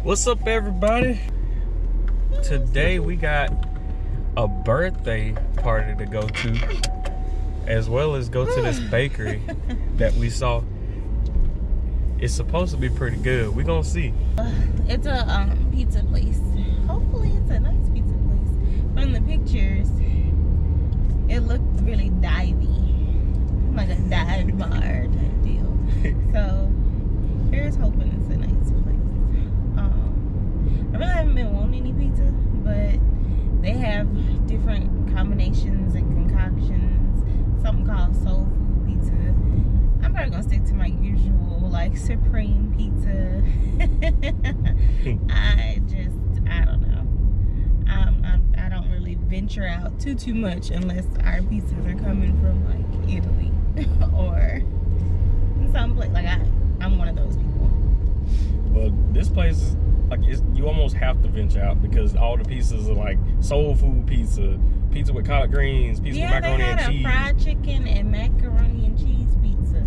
What's up, everybody? Today we got a birthday party to go to, as well as go to this bakery that we saw. It's supposed to be pretty good. We're gonna see. It's a pizza place. Hopefully it's a nice pizza place. From the pictures, it looked really divey, like a dive bar type deal. So here's hoping it's a nice place. I really haven't been wanting any pizza, but they have different combinations and concoctions. Something called soul food pizza. I'm probably gonna stick to my usual, like, supreme pizza. I don't know. I don't really venture out too much unless our pizzas are coming from, like, Italy or someplace. Like, I'm one of those people. Well, this place is like, you almost have to venture out because all the pizzas are like soul food pizza, pizza with collard greens, pizza with macaroni and cheese. Yeah, they had a fried chicken and macaroni and cheese pizza.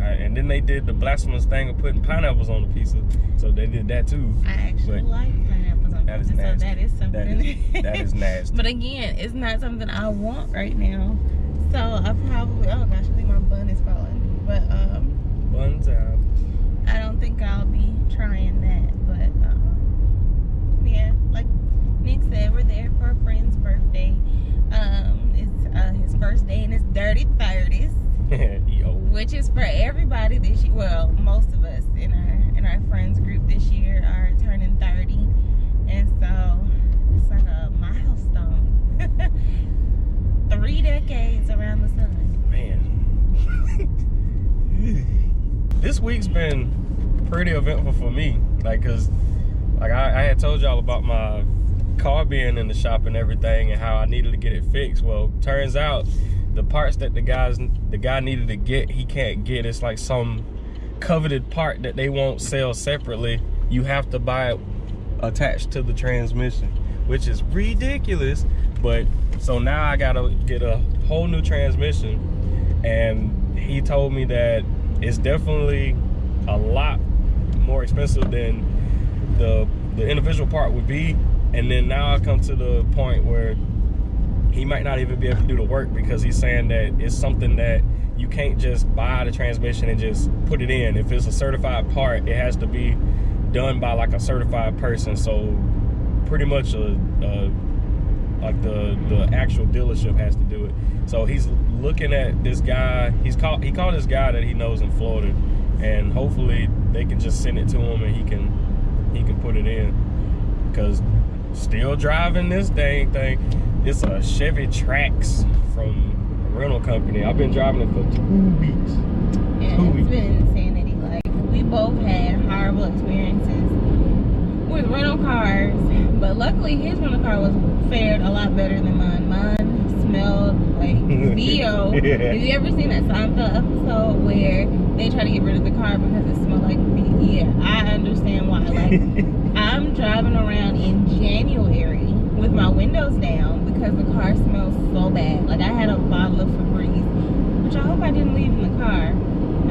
And then they did the blasphemous thing of putting pineapples on the pizza, so they did that too. I actually like pineapples on pizza, so that is something. That is nasty. But again, it's not something I want right now. So I probably, oh gosh, I think my bun is falling. But bun time. I don't think I'll be trying that. But yeah, like Nick said, we're there for a friend's birthday. It's his first day in his dirty 30s. Which is for everybody this year. Well, most of us in our friends group this year are turning 30, and so it's like a milestone. 3 decades around the sun. Man, this week's been pretty eventful for me. Like, cause like I had told y'all about my car being in the shop and everything, and how I needed to get it fixed. Well, turns out the parts that the guy needed to get, he can't get. It's like some coveted part that they won't sell separately. You have to buy it attached to the transmission, which is ridiculous. But so now I gotta get a whole new transmission, and he told me that it's definitely a lot more expensive than the individual part would be. And then now I come to the point where he might not even be able to do the work, because he's saying that it's something that you can't just buy the transmission and just put it in. If it's a certified part, it has to be done by like a certified person. So pretty much like the actual dealership has to do it. So he's looking at this guy. He called this guy that he knows in Florida, and hopefully they can just send it to him and he can put it in. Because still driving this dang thing. It's a Chevy Trax from a rental company. I've been driving it for 2 weeks. Yeah, it's been insanity. Like, we both had horrible experiences with rental cars, but luckily his rental car fared a lot better than mine. Mine smelled like BO. Yeah. Have you ever seen that Seinfeld episode where they try to get rid of the car because it smelled like BO? Yeah, I understand why. Like, I'm driving around in January with my windows down because the car smells so bad. Like, I had a bottle of Febreze, which I hope I didn't leave in the car.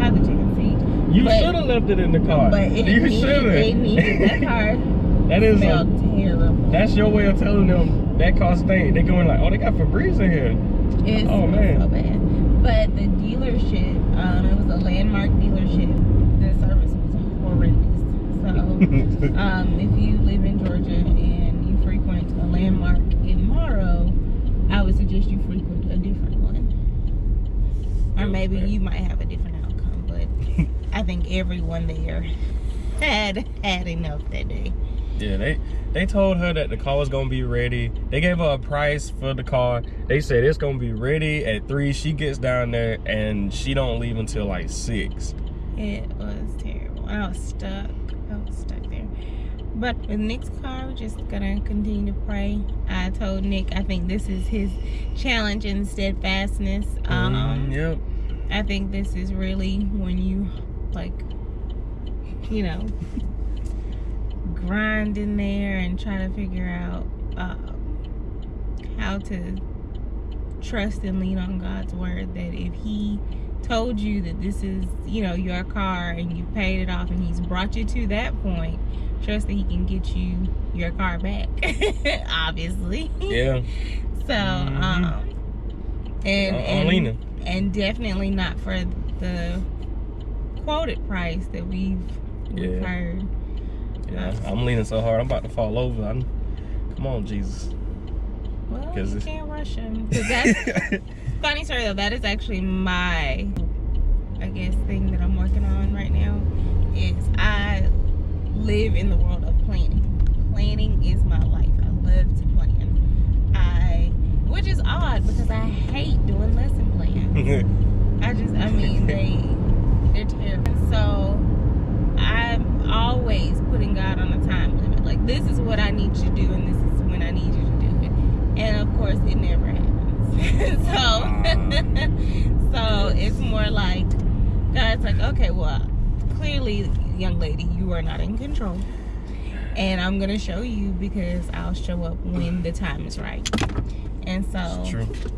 I had the chicken seat. You should have left it in the car. But it needed that car. That is smelled terrible. That's your way of telling them that car stink. They're going like, oh, they got Febreze in here. It oh man, so bad. But the dealership, it was a Landmark dealership. The service was horrendous. So, if you live in Georgia and you frequent a Landmark in Morrow, I would suggest you frequent a different one. Or maybe you might have a different outcome, but I think everyone there had enough that day. Yeah, they told her that the car was gonna be ready. They gave her a price for the car. They said it's gonna be ready at 3. She gets down there and she don't leave until like 6. It was terrible. I was stuck there. But with Nick's car, we're just gonna continue to pray. I told Nick I think this is his challenge in steadfastness. Yep. I think this is really when you, like, you know, grind in there and try to figure out how to trust and lean on God's word, that if he told you that this is, you know, your car and you paid it off and he's brought you to that point, trust that he can get you your car back. Obviously. Yeah. So I'm leaning. And definitely not for the quoted price that we've heard. Yeah, I'm leaning so hard I'm about to fall over. Come on, Jesus. Well, you can't rush him. That's funny story though. That is actually my, I guess, thing that I'm working on right now. Is I live in the world of planning. Planning is my life. I love to plan. Which is odd because I hate doing lesson plans. I mean, they're terrible. So I'm always putting God on a time limit. Like, this is what I need you to do, and this is when I need you to do it. And of course, it never happens. So it's more like God's like, okay, well, clearly, young lady, you are not in control. And I'm gonna show you because I'll show up when the time is right. And so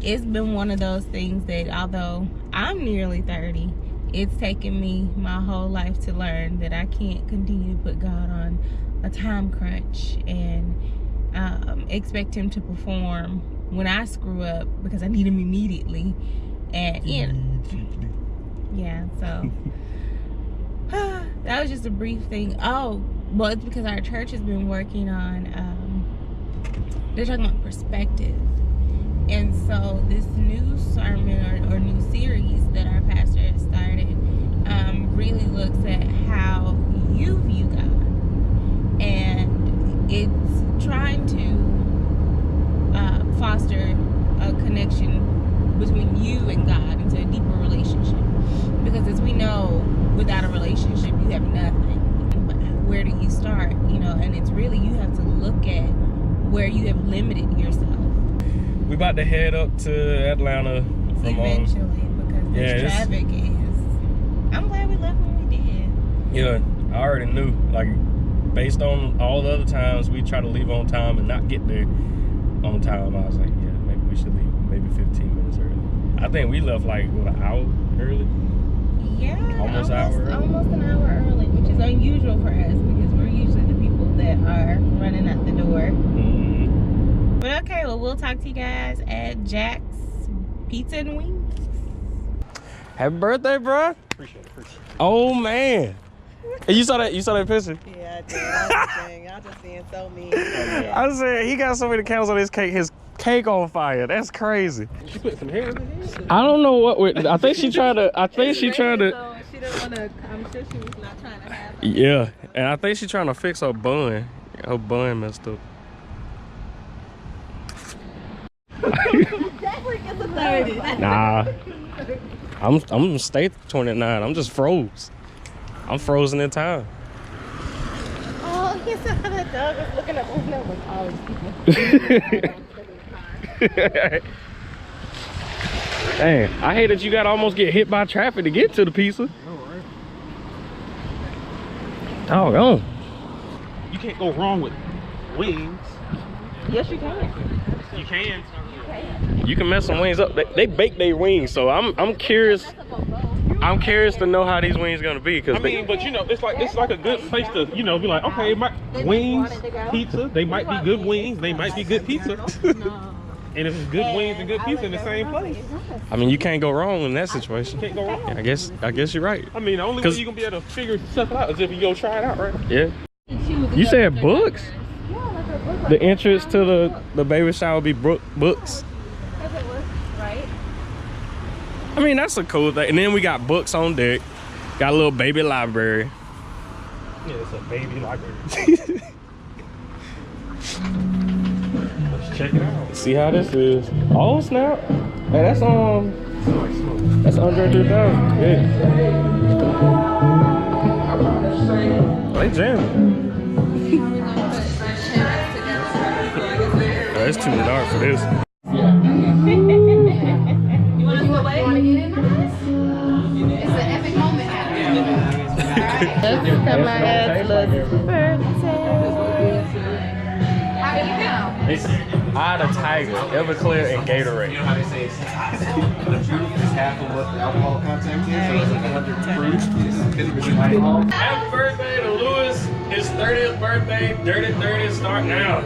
it's been one of those things that although I'm nearly 30, it's taken me my whole life to learn that I can't continue to put God on a time crunch and expect him to perform when I screw up because I need him immediately. And yeah, so that was just a brief thing. Oh, well, it's because our church has been working on they're talking about perspective. And so this new sermon or new series that our pastor has started really looks at how you view God. And it's trying to foster a connection between you and God into a deeper relationship. Because as we know, without a relationship, you have nothing. But where do you start? You know, and it's really, you have to look at where you have limited yourself. We about to head up to Atlanta from eventually because this traffic is. I'm glad we left when we did. Yeah, I already knew. Like, based on all the other times we try to leave on time and not get there on time, I was like, yeah, maybe we should leave maybe 15 minutes early. I think we left like what, an hour early? Yeah, almost an hour early, which is unusual for us because we're usually the people that are running out the door. But okay, well, we'll talk to you guys at Jack's Pizza and Wings. Happy birthday, bro. Appreciate it. Oh, man. You saw that picture? Yeah, I did. Y'all just being so mean. I said, he got so many candles on his cake on fire. That's crazy. She put some hair in it. I don't know what I think she tried to, So she didn't want to, I'm sure she was not trying to have it. Yeah, and I think she's trying to fix her bun. Her bun messed up. Definitely gets a 30. Nah, I'm gonna stay 29. I'm just froze. I'm frozen in time. Oh, he saw that dog was looking up the window with all these people. Dang, I hate that you gotta almost get hit by traffic to get to the pizza. Oh, You can't go wrong with wings. Yes, you can. You can. you can mess some wings up. They bake their wings, so I'm curious. I'm curious to know how these wings gonna be. Cause I mean, but you know, it's like a good place to, you know, be like, okay, wings, pizza. They might be good wings. They might be good pizza. And if it's good wings and good pizza in the same place, I mean, you can't go wrong in that situation. can't go wrong. Yeah, I guess you're right. I mean, the only way you're gonna be able to figure stuff out is if you go try it out, right? Yeah. You said books? The entrance to the baby shower will be books. Right? I mean, that's a cool thing. And then we got books on deck. Got a little baby library. Yeah, it's a baby library. Let's check it out. See how this is. Oh snap! Hey, that's that's under 3,000. Yeah. They jamming. It's too dark for this. You want to go away? Want to get in on this? It's an epic moment. Let's come out as birthday. How do you know? It's Eye of the Tiger, Everclear, and Gatorade. half of what the alcohol content is. So it's like 100 proof, 50% alcohol. Happy birthday to Lewis. His 30th birthday. Dirty 30 start now.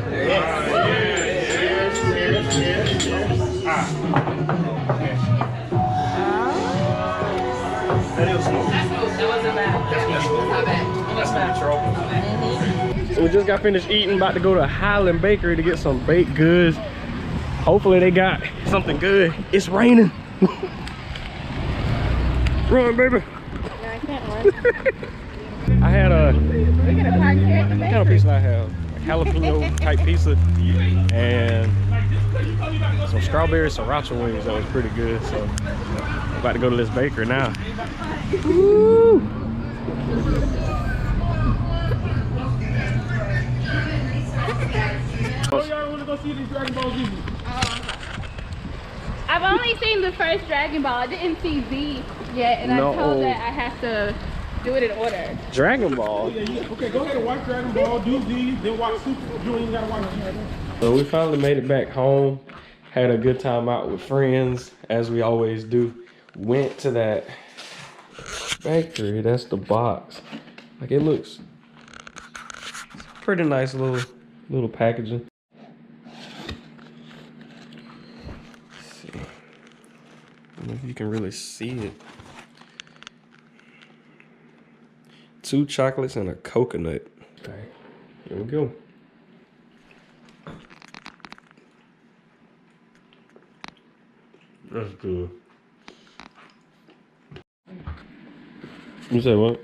That is smooth. That wasn't bad. That's gonna be trouble. So we just got finished eating, about to go to Highland Bakery to get some baked goods. Hopefully they got something good. It's raining. Run, baby. No, I can't run. I had a, We're gonna park here at the what kind of pizza I have? A jalapeno type pizza and some strawberry sriracha wings. That was pretty good. So I'm about to go to this bakery now. Woo! Oh, y'all want to go see these Dragon Ball Z? I've only seen the first Dragon Ball. I didn't see Z yet, and No. I told that I have to do it in order. Dragon Ball. Okay, go ahead and watch Dragon Ball, do Z, then watch Super. You ain't gotta watch it. So we finally made it back home. Had a good time out with friends, as we always do. Went to that bakery. That's the box. Like, it looks pretty nice little packaging. Let's see. I don't know if you can really see it. 2 chocolates and a coconut. Okay, here we go. That's good. You said what?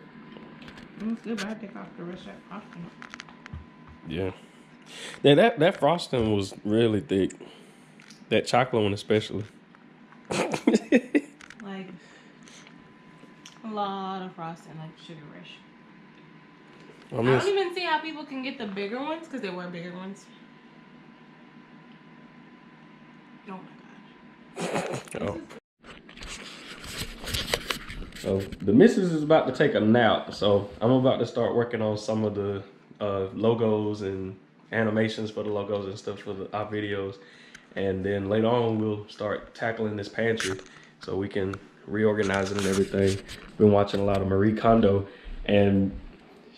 It's good, but I take off the rest of that frosting. Yeah. Yeah, that frosting was really thick. That chocolate one especially. Like a lot of frosting, like Sugar Rush. I don't even see how people can get the bigger ones because there were bigger ones. Oh my gosh. Oh. So the missus is about to take a nap, so I'm about to start working on some of the logos and animations for the logos and stuff for our videos, and then later on we'll start tackling this pantry so we can reorganize it and everything. Been watching a lot of Marie Kondo, and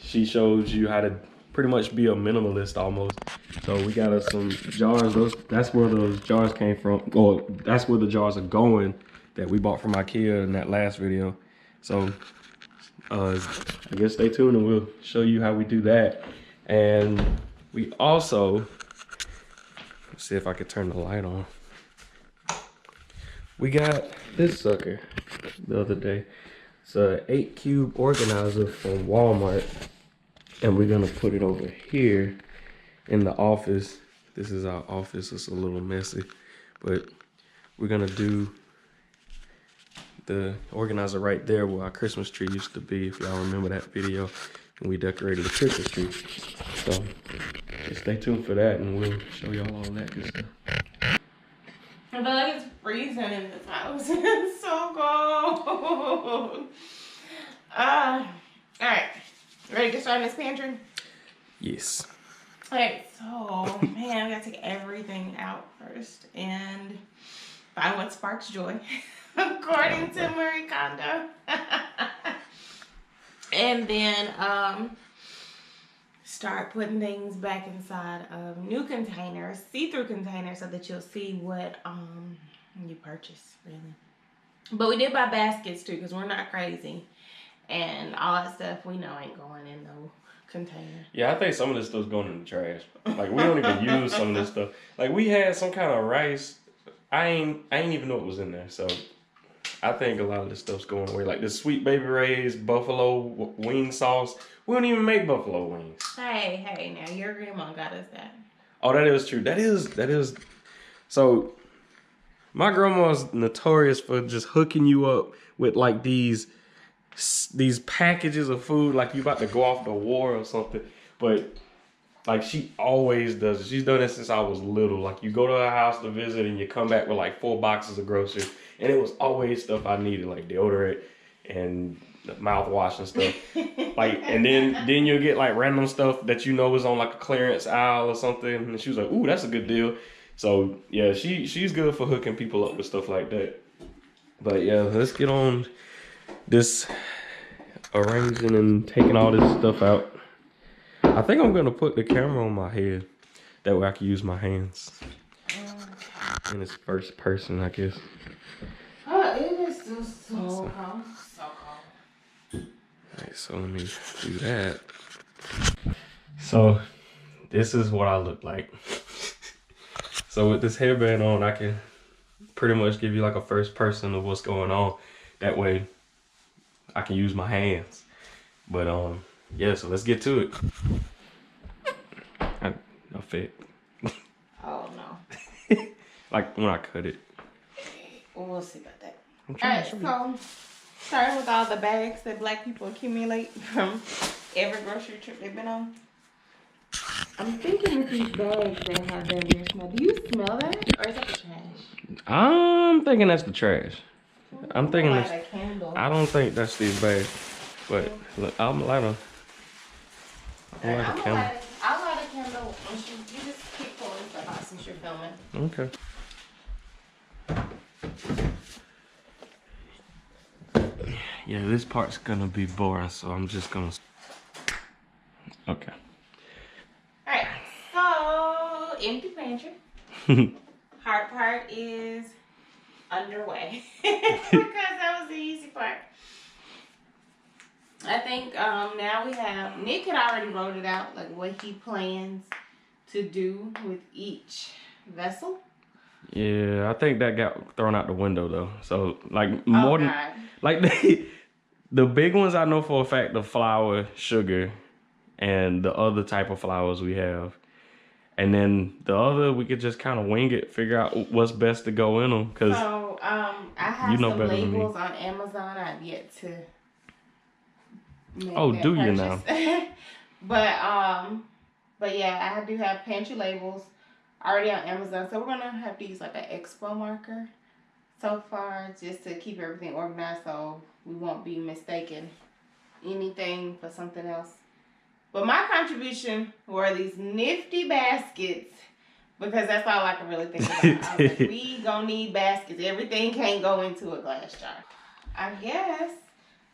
she shows you how to pretty much be a minimalist almost. So we got us some jars. That's where those jars came from. Or that's where the jars are going that we bought from IKEA in that last video. So I guess stay tuned and we'll show you how we do that. And we also, let's see if I could turn the light on. We got this sucker the other day. It's a 8 cube organizer from Walmart. And we're gonna put it over here in the office. This is our office. It's a little messy, but we're gonna do the organizer right there where our Christmas tree used to be, if y'all remember that video when we decorated the Christmas tree. So just stay tuned for that and we'll show y'all all that good stuff. I feel like it's freezing in this house. It's so cold. All right. Ready to get started in this pantry? Yes. Alright, so, man, we gotta take everything out first and find what sparks joy, according to Marie Kondo. And then, start putting things back inside of new containers, see-through containers, so that you'll see what, you purchase, really. But we did buy baskets, too, because we're not crazy. And all that stuff we know ain't going in no container. Yeah, I think some of this stuff's going in the trash. Like, we don't even use some of this stuff. Like, we had some kind of rice. I ain't even know it was in there. So I think a lot of this stuff's going away. Like this Sweet Baby Ray's buffalo wing sauce. We don't even make buffalo wings. Hey, now your grandma got us that. Oh, that is true. That is. So my grandma's notorious for just hooking you up with like these packages of food like you about to go off to war or something. But like she always does it. She's done it since I was little. Like you go to her house to visit and you come back with like 4 boxes of groceries. And it was always stuff I needed, like deodorant and mouthwash and stuff. Like, and then you'll get like random stuff that you know is on like a clearance aisle or something. And she was like, ooh, that's a good deal. So yeah, she's good for hooking people up with stuff like that. But yeah, let's get on this arranging and taking all this stuff out. I think I'm gonna put the camera on my head. That way I can use my hands. And it's first person, I guess. Oh, it is just so cold. So cold. Alright, so let me do that. So this is what I look like. So with this hairband on, I can pretty much give you like a first person of what's going on. That way I can use my hands. But yeah, so let's get to it. I fit. Oh no. Like when I cut it. We'll see about that. Alright, so starting with all the bags that black people accumulate from every grocery trip they've been on. I'm thinking with these bags that have that weird smell. Do you smell that? Or is that the trash? I'm thinking that's the trash. I'm thinking light that's, a candle. I don't think that's these bags. But look, I'm light a candle. I'll light a candle and you just keep pulling stuff out since you're filming. Okay. Yeah, this part's gonna be boring, so I'm just gonna. Okay. Alright, so empty pantry. Hard part is underway because that was the easy part. I think now we have, Nick had already wrote it out, like what he plans to do with each vessel. Yeah, I think that got thrown out the window though. So like more than like the big ones I know for a fact, the flour, sugar, and the other type of flours we have. And then the other, we could just kind of wing it, figure out what's best to go in them. Cause so I have some labels on Amazon. I've yet to make that do purchase. You now? But yeah, I do have pantry labels already on Amazon. So we're gonna have to use like an expo marker so far, just to keep everything organized, so we won't be mistaken anything for something else. But my contribution were these nifty baskets, because that's all I can really think about. I was like, we gonna need baskets. Everything can't go into a glass jar. I guess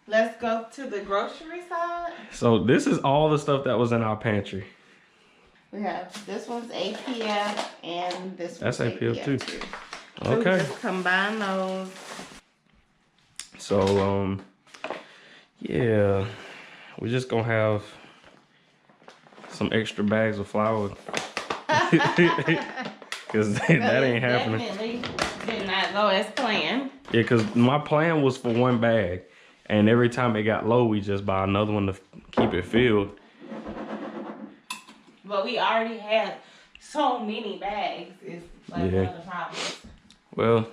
let's go to the grocery side. So this is all the stuff that was in our pantry. We have, this one's APF and this one's APF too. So Okay. we just combine those. So yeah, we're just gonna have some extra bags of flour. Cause that ain't happening. Definitely did not go as planned. Yeah, cause my plan was for one bag, and every time it got low, we just buy another one to keep it filled. But we already had so many bags. It's like one of the problems. Well,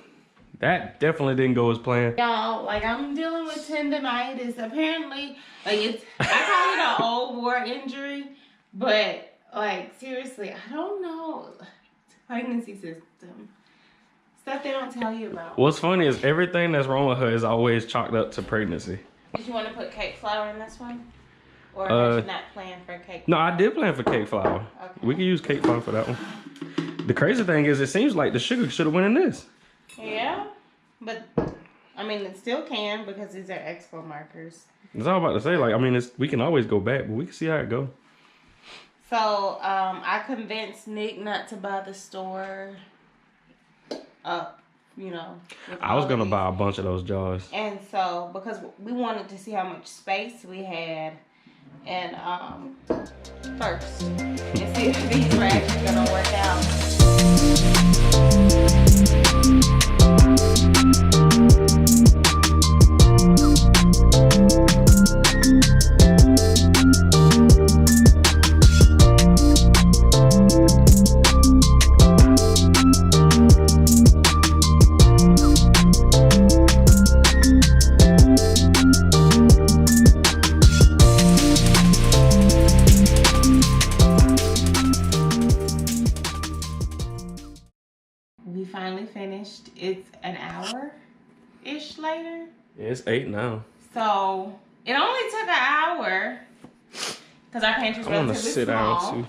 that definitely didn't go as planned. Y'all, like I'm dealing with tendonitis. Apparently, like it's, I call it an old war injury, but like seriously, I don't know. Pregnancy system. Stuff they don't tell you about. What's funny is everything that's wrong with her is always chalked up to pregnancy. Did you want to put cake flour in this one? Or did you not plan for cake No, flour? I did plan for cake flour. Okay. We can use cake flour for that one. The crazy thing is, it seems like the sugar should have went in this. Yeah, but I mean it still can, because these are expo markers. That's all I'm about to say. Like, I mean, we can always go back, but we can see how it go. So I convinced Nick not to buy the store up, you know. I was gonna buy a bunch of those jars. And so, because we wanted to see how much space we had, and first, and see if these were actually gonna work out. We finally finished. It's an hour-ish later. Yeah, it's 8 now. So it only took an hour because our pantry's relatively small. I want to sit down too.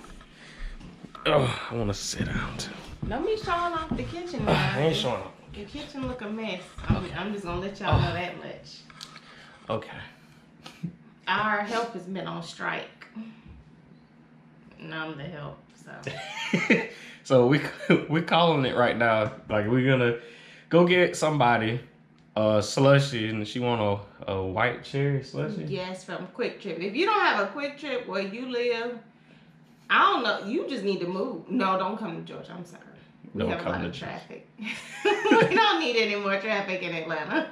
Oh, I want to sit down too. Don't be showing off the kitchen now. I ain't showing off. Your kitchen look a mess. I'm I'm just gonna let y'all know that much. Okay. Our help has been on strike. And I'm the help, so. So we're calling it right now. Like, we're gonna go get somebody a slushy, and she want a white cherry slushy. Yes, from Quick Trip. If you don't have a Quick Trip where you live, I don't know. You just need to move. No, don't come to Georgia. I'm sorry. We have a lot of traffic. We don't need any more traffic in Atlanta.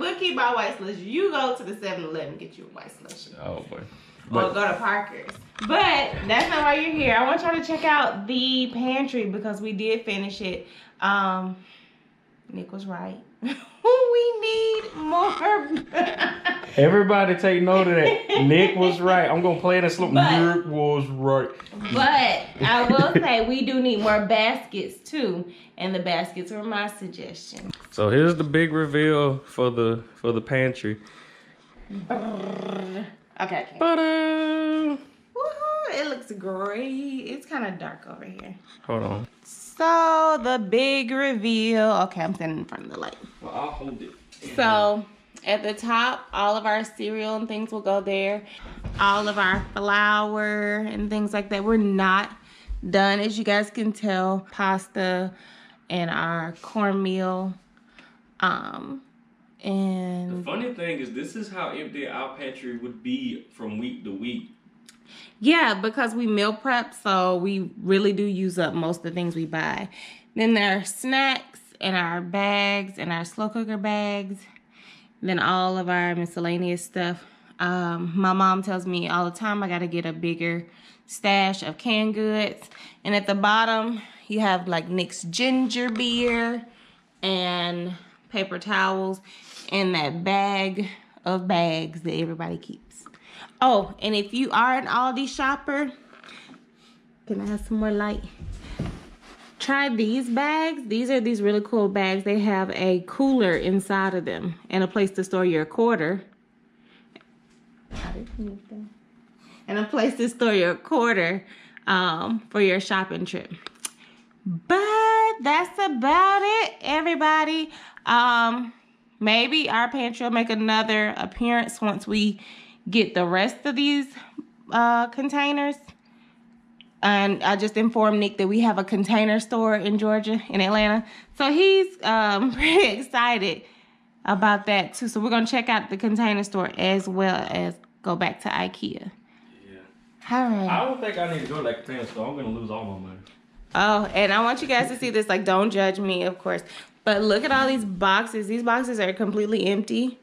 We'll keep our white slushy. You go to the 7-Eleven and get you a white slushy. Oh boy. Or go to Parker's. But that's not why you're here. I want y'all to check out the pantry because we did finish it. Nick was right. We need more. Everybody take note of that. Nick was right. I'm gonna play in a slow. Nick was right. But I will say we do need more baskets too, and the baskets were my suggestion. So here's the big reveal for the pantry. Okay. Woohoo! It looks great. It's kind of dark over here. Hold on. So the big reveal. Okay, I'm standing in front of the light. Well, I'll hold it. So at the top, all of our cereal and things will go there. All of our flour and things like that. We're not done, as you guys can tell. Pasta and our cornmeal. And the funny thing is, this is how empty our pantry would be from week to week. Yeah, because we meal prep, so we really do use up most of the things we buy. Then there are snacks and our bags and our slow cooker bags. Then all of our miscellaneous stuff. My mom tells me all the time I got to get a bigger stash of canned goods. And at the bottom, you have like Nick's ginger beer and paper towels and that bag of bags that everybody keeps. Oh, and if you are an Aldi shopper, can I have some more light? Try these bags. These are these really cool bags. They have a cooler inside of them and a place to store your quarter. And a place to store your quarter for your shopping trip. But that's about it, everybody. Maybe our pantry will make another appearance once we get the rest of these containers. And I just informed Nick that we have a container store in Georgia, in Atlanta. So he's pretty excited about that too. So we're gonna check out the container store as well as go back to IKEA. Yeah. All right. I don't think I need to go to that container store. I'm gonna lose all my money. Oh, and I want you guys to see this. Like, don't judge me, of course. But look at all these boxes. These boxes are completely empty.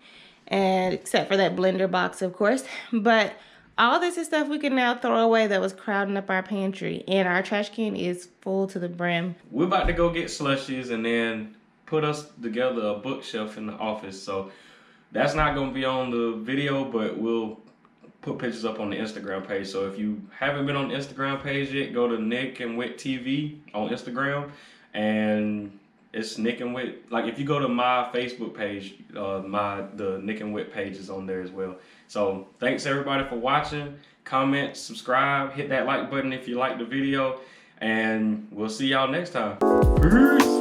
And except for that blender box, of course. But all this is stuff we can now throw away that was crowding up our pantry. And our trash can is full to the brim. We're about to go get slushies and then put us together a bookshelf in the office. So that's not going to be on the video, but we'll put pictures up on the Instagram page. So if you haven't been on the Instagram page yet, go to Nick&Whit TV on Instagram. And it's Nick&Whit. Like, if you go to my Facebook page, the Nick&Whit page is on there as well. So thanks everybody for watching. Comment, subscribe, hit that like button if you like the video, and we'll see y'all next time. Peace.